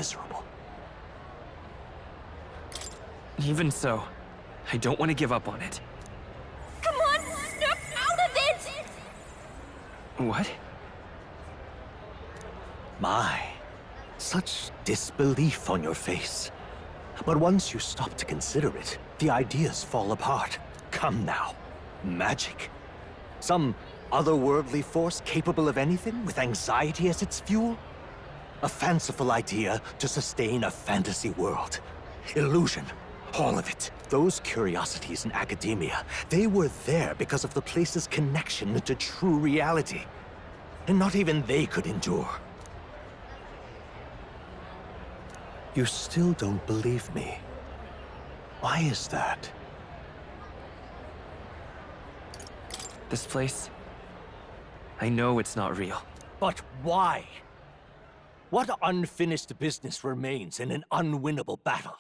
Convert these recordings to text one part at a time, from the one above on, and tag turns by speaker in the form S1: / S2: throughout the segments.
S1: miserable.
S2: Even so, I don't want to give up on it.
S3: Come on, snap out of it!
S2: What?
S1: My, such disbelief on your face. But once you stop to consider it, the ideas fall apart. Come now. Magic? Some otherworldly force capable of anything with anxiety as its fuel? A fanciful idea to sustain a fantasy world. Illusion. All of it. Those curiosities in academia, they were there because of the place's connection to true reality. And not even they could endure. You still don't believe me. Why is that?
S2: This place? I know it's not real.
S1: But why? What unfinished business remains in an unwinnable battle?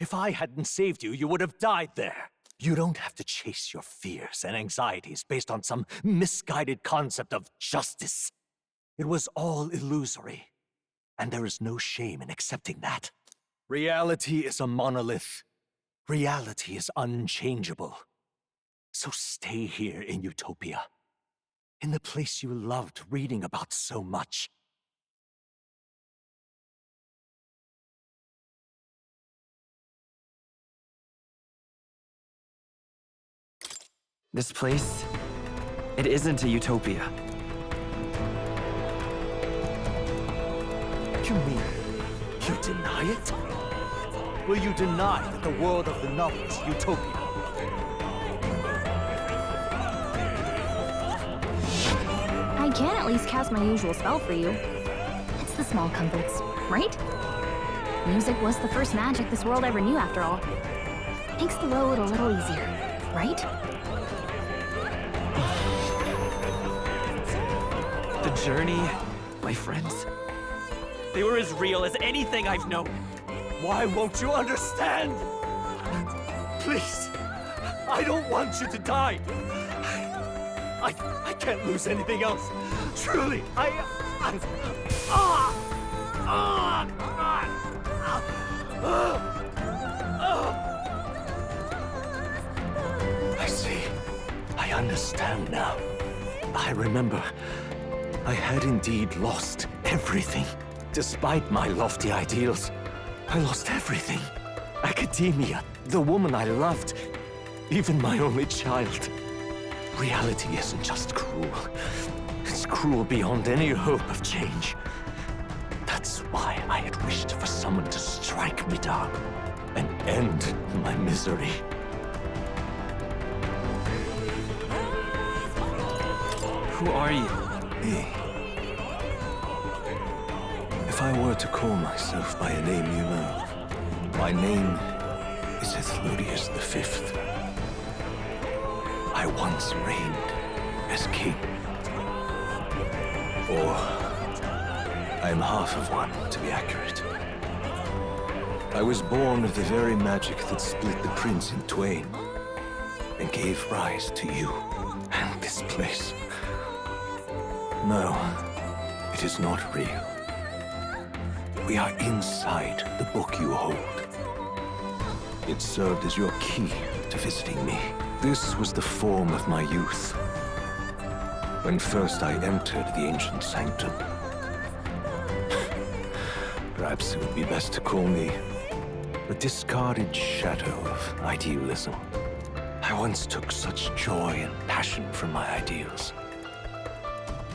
S1: If I hadn't saved you, you would have died there. You don't have to chase your fears and anxieties based on some misguided concept of justice. It was all illusory, and there is no shame in accepting that. Reality is a monolith. Reality is unchangeable. So stay here in Utopia, in the place you loved reading about so much.
S2: This place, it isn't a utopia.
S1: You mean you deny it? Will you deny that the world of the novel is utopia?
S3: I can at least cast my usual spell for you. It's the small comforts, right? Music was the first magic this world ever knew, after all. Makes the road a little easier, right?
S2: The journey, my friends, they were as real as anything I've known.
S1: Why won't you understand? Please, I don't want you to die. I can't lose anything else. Truly, I see. I understand now. I remember. I had indeed lost everything. Despite my lofty ideals, I lost everything. Academia, the woman I loved, even my only child. Reality isn't just cruel. It's cruel beyond any hope of change. That's why I had wished for someone to strike me down and end my misery.
S2: Who are you?
S1: Me. If I were to call myself by a name you know, my name is Ethludius V. I once reigned as king. Or, I am half of one, to be accurate. I was born of the very magic that split the prince in twain and gave rise to you and this place. No, it is not real. We are inside the book you hold. It served as your key to visiting me. This was the form of my youth, when first I entered the ancient sanctum. Perhaps it would be best to call me the discarded shadow of idealism. I once took such joy and passion from my ideals.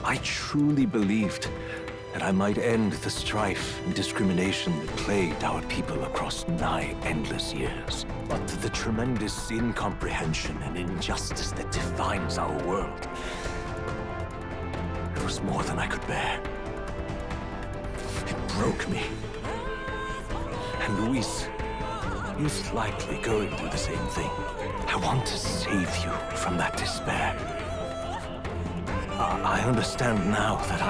S1: I truly believed that I might end the strife and discrimination that plagued our people across nigh endless years. But the tremendous incomprehension and injustice that defines our world, it was more than I could bear. It broke me. And Luis is likely going through the same thing. I want to save you from that despair. I understand now that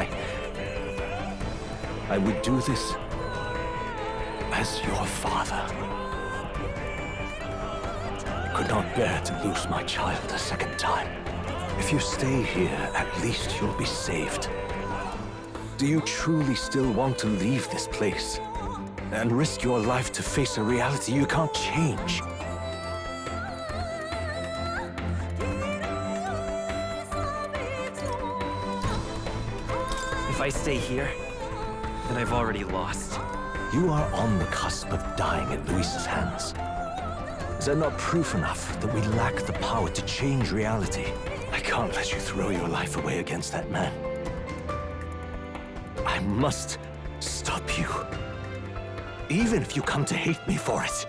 S1: I would do this as your father. I could not bear to lose my child a second time. If you stay here, at least you'll be saved. Do you truly still want to leave this place and risk your life to face a reality you can't change?
S2: If I stay here, then I've already lost.
S1: You are on the cusp of dying at Luis's hands. Is that not proof enough that we lack the power to change reality? I can't let you throw your life away against that man. I must stop you. Even if you come to hate me for it.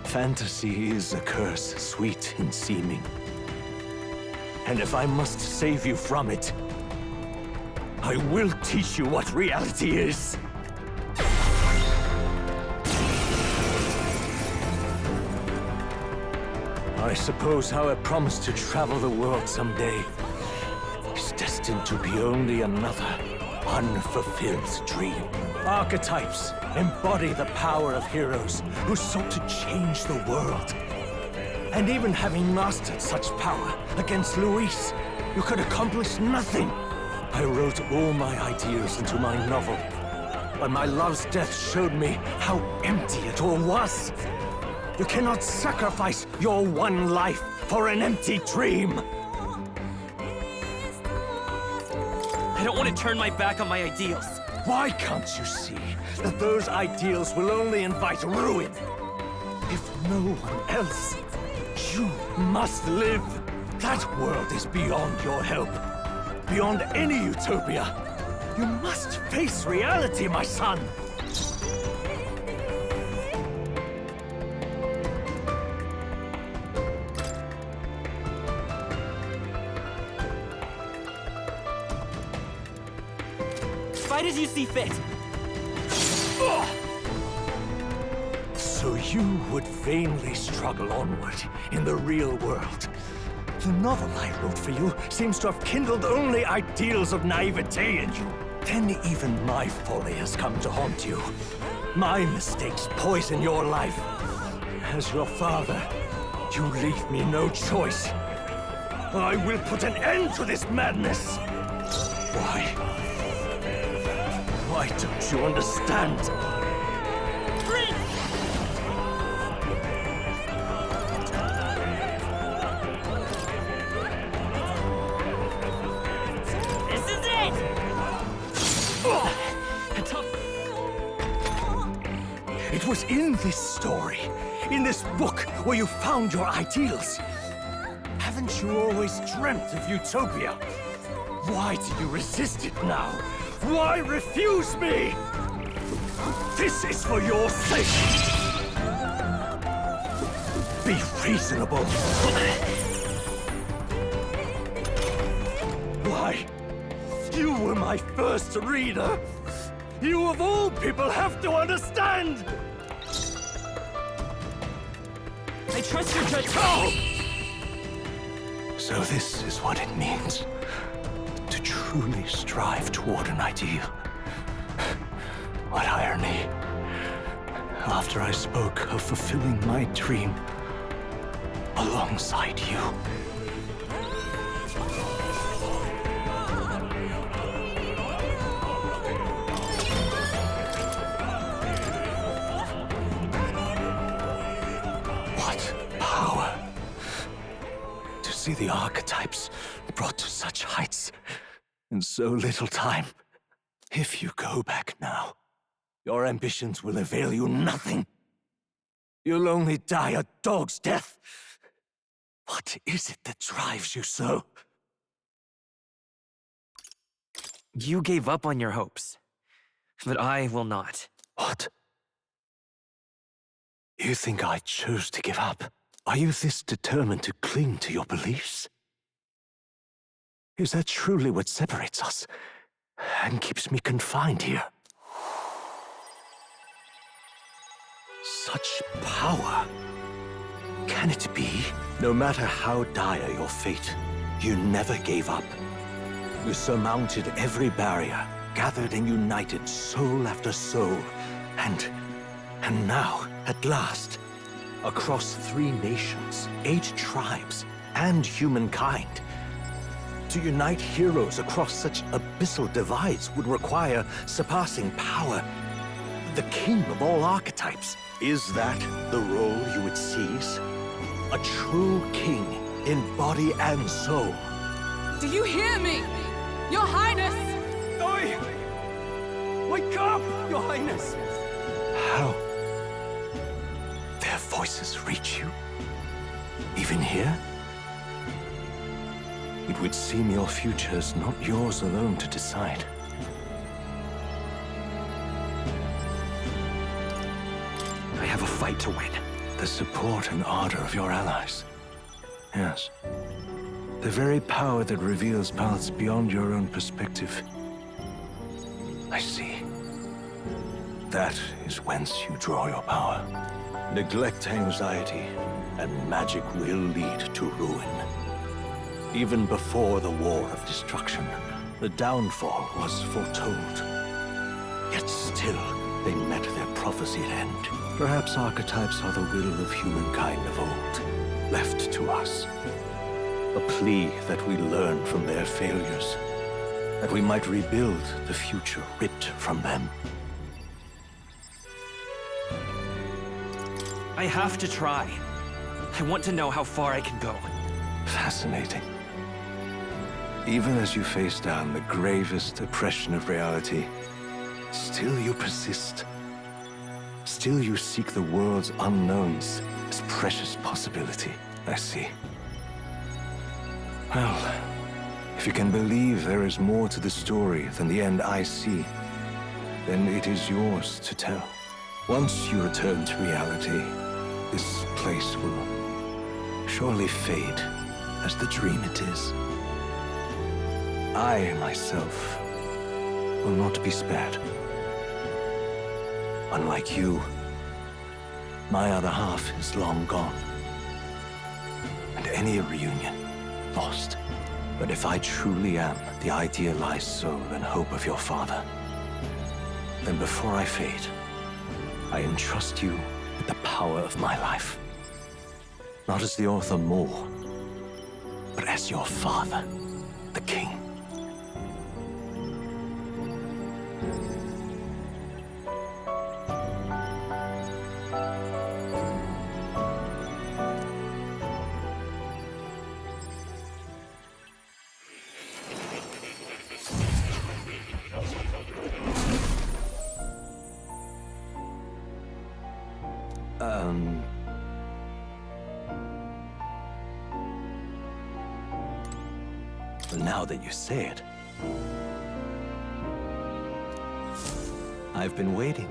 S1: Fantasy is a curse, sweet in seeming. And if I must save you from it, I will teach you what reality is. I suppose how I promised to travel the world someday is destined to be only another unfulfilled dream. Archetypes embody the power of heroes who sought to change the world. And even having mastered such power against Luis, you could accomplish nothing. I wrote all my ideas into my novel, but my love's death showed me how empty it all was. You cannot sacrifice your one life for an empty dream.
S2: I don't want to turn my back on my ideals.
S1: Why can't you see that those ideals will only invite ruin? If no one else, you must live. That world is beyond your help. Beyond any utopia. You must face reality, my son.
S2: Fight as you see fit.
S1: So you would vainly struggle onward in the real world. The novel I wrote for you seems to have kindled only ideals of naivete in you. Then even my folly has come to haunt you. My mistakes poison your life. As your father, you leave me no choice. I will put an end to this madness. Why? Why don't you understand?
S2: This is it!
S1: It was in this story, in this book, where you found your ideals. Haven't you always dreamt of utopia? Why do you resist it now? Why refuse me? This is for your sake. Be reasonable. Why? You were my first reader. You of all people have to understand.
S2: I trust your judgment.
S1: Oh! So this is what it means to truly strive toward an ideal. What irony. After I spoke of fulfilling my dream alongside you. What power to see the archetypes brought to such heights in so little time. If you go back now, your ambitions will avail you nothing. You'll only die a dog's death. What is it that drives you so?
S2: You gave up on your hopes, but I will not.
S1: What? You think I chose to give up? Are you this determined to cling to your beliefs? Is that truly what separates us and keeps me confined here? Such power. Can it be? No matter how dire your fate, you never gave up. You surmounted every barrier, gathered and united soul after soul, and now, at last, across 3 nations, 8 tribes, and humankind, To unite heroes across such abyssal divides would require surpassing power. The king of all archetypes. Is that the role you would seize? A true king in body and soul.
S4: Do you hear me? Your Highness!
S2: Oi! Wake up, Your Highness!
S1: How? Their voices reach you? Even here? It would seem your future is not yours alone to decide.
S2: I have a fight to win.
S1: The support and ardor of your allies. Yes. The very power that reveals paths beyond your own perspective. I see. That is whence you draw your power. Neglect anxiety, and magic will lead to ruin. Even before the War of Destruction, the downfall was foretold. Yet still, they met their prophesied end. Perhaps archetypes are the will of humankind of old, left to us. A plea that we learn from their failures, that we might rebuild the future ripped from them.
S2: I have to try. I want to know how far I can go.
S1: Fascinating. Even as you face down the gravest oppression of reality, still you persist. Still you seek the world's unknowns as precious possibility. I see. Well, if you can believe there is more to the story than the end I see, then it is yours to tell. Once you return to reality, this place will surely fade as the dream it is. I, myself, will not be spared. Unlike you, my other half is long gone. And any reunion, lost. But if I truly am the idealized soul and hope of your father, then before I fade, I entrust you with the power of my life. Not as the author more, but as your father, the king. Now that you say it, I've been waiting.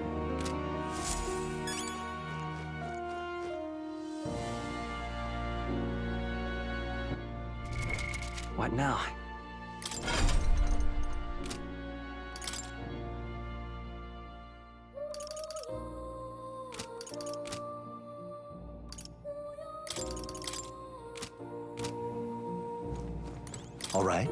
S2: What now?
S1: All right.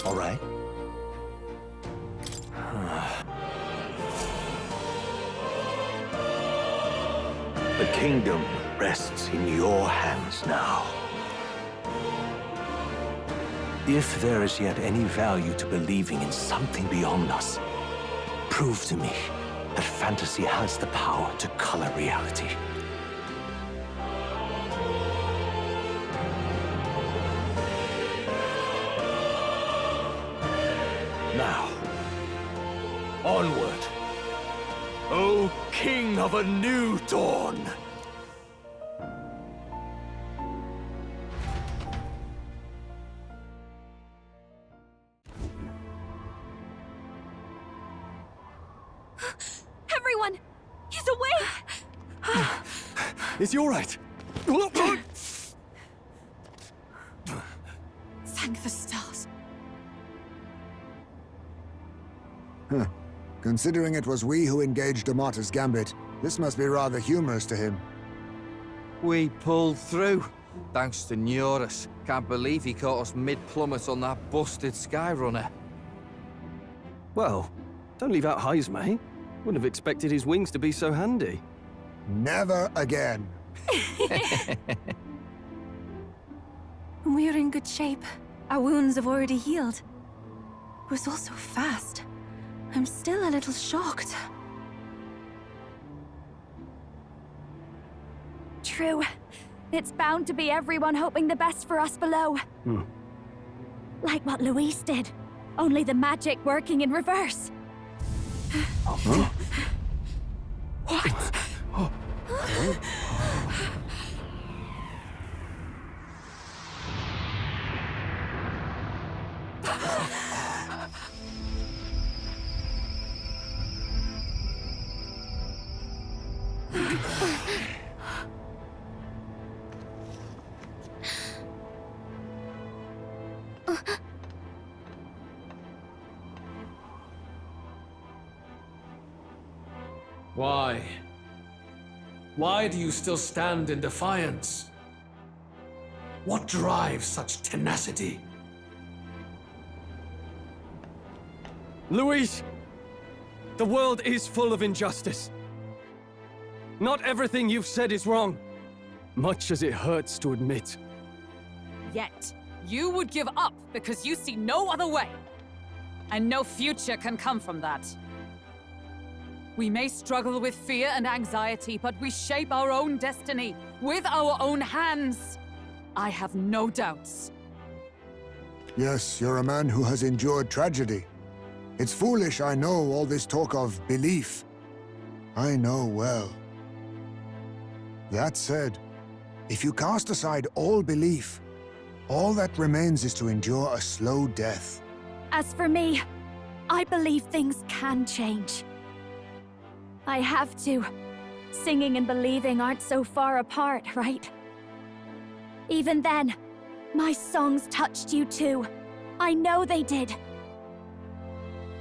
S1: All right. The kingdom rests in your hands now. If there is yet any value to believing in something beyond us, prove to me that fantasy has the power to color reality. Now, onward, O King of a new dawn!
S3: Everyone! He's awake!
S1: Is he all right?
S4: Thank the stars.
S5: Considering it was we who engaged Amata's gambit, This must be rather humorous to him.
S6: We pulled through, thanks to Neurus. Can't believe he caught us mid-plummet on that busted Skyrunner.
S7: Well, don't leave out Heis, mate. Wouldn't have expected his wings to be so handy.
S5: Never again.
S8: We're in good shape. Our wounds have already healed. It was all so fast. I'm still a little shocked.
S3: True. It's bound to be everyone hoping the best for us below. Like what Luis did. Only the magic working in reverse.
S8: What?
S9: Why? Why do you still stand in defiance? What drives such tenacity?
S7: Luis! The world is full of injustice. Not everything you've said is wrong, much as it hurts to admit.
S4: Yet, you would give up because you see no other way. And no future can come from that. We may struggle with fear and anxiety, but we shape our own destiny with our own hands. I have no doubts.
S5: Yes, you're a man who has endured tragedy. It's foolish, I know, all this talk of belief. I know well. That said, if you cast aside all belief, all that remains is to endure a slow death.
S3: As for me, I believe things can change. I have to. Singing and believing aren't so far apart, right? Even then, my songs touched you too. I know they did.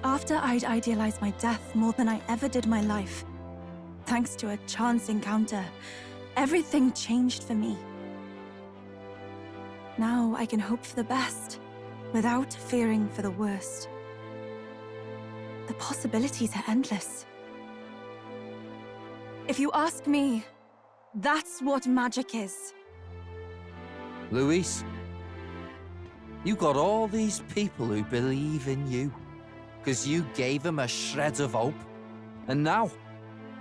S8: After I'd idealized my death more than I ever did my life, thanks to a chance encounter, everything changed for me. Now I can hope for the best, without fearing for the worst. The possibilities are endless. If you ask me, that's what magic is.
S6: Luis, you got all these people who believe in you, because you gave them a shred of hope. And now,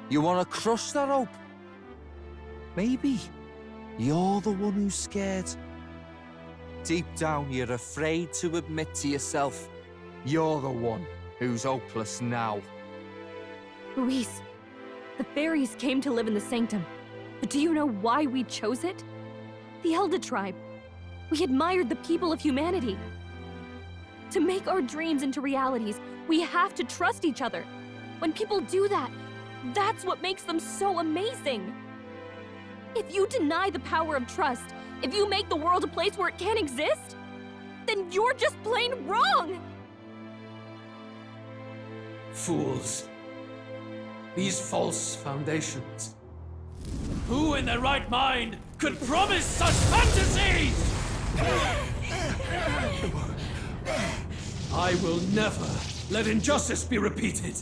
S6: you want to crush that hope. Maybe you're the one who's scared. Deep down, you're afraid to admit to yourself, you're the one who's hopeless now.
S10: Luis, the fairies came to live in the Sanctum. But do you know why we chose it? The Elder Tribe. We admired the people of humanity. To make our dreams into realities, we have to trust each other. When people do that, that's what makes them so amazing. If you deny the power of trust, if you make the world a place where it can't exist, then you're just plain wrong!
S9: Fools. These false foundations. Who in their right mind could promise such fantasies? I will never let injustice be repeated.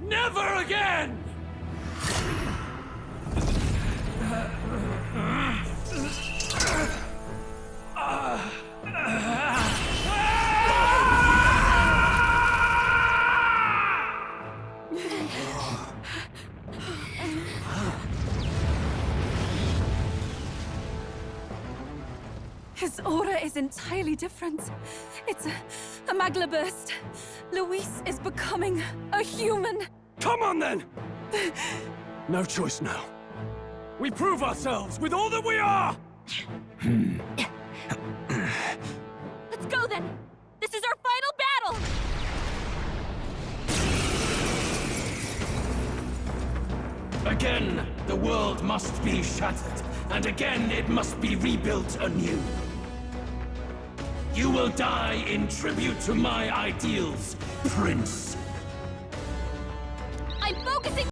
S9: Never again!
S8: His aura is entirely different. It's a magla burst. Luis is becoming a human.
S7: Come on, then! No choice now. We prove ourselves with all that we are!
S10: Let's go then! This is our final battle!
S9: Again, the world must be shattered, and again it must be rebuilt anew. You will die in tribute to my ideals, Prince.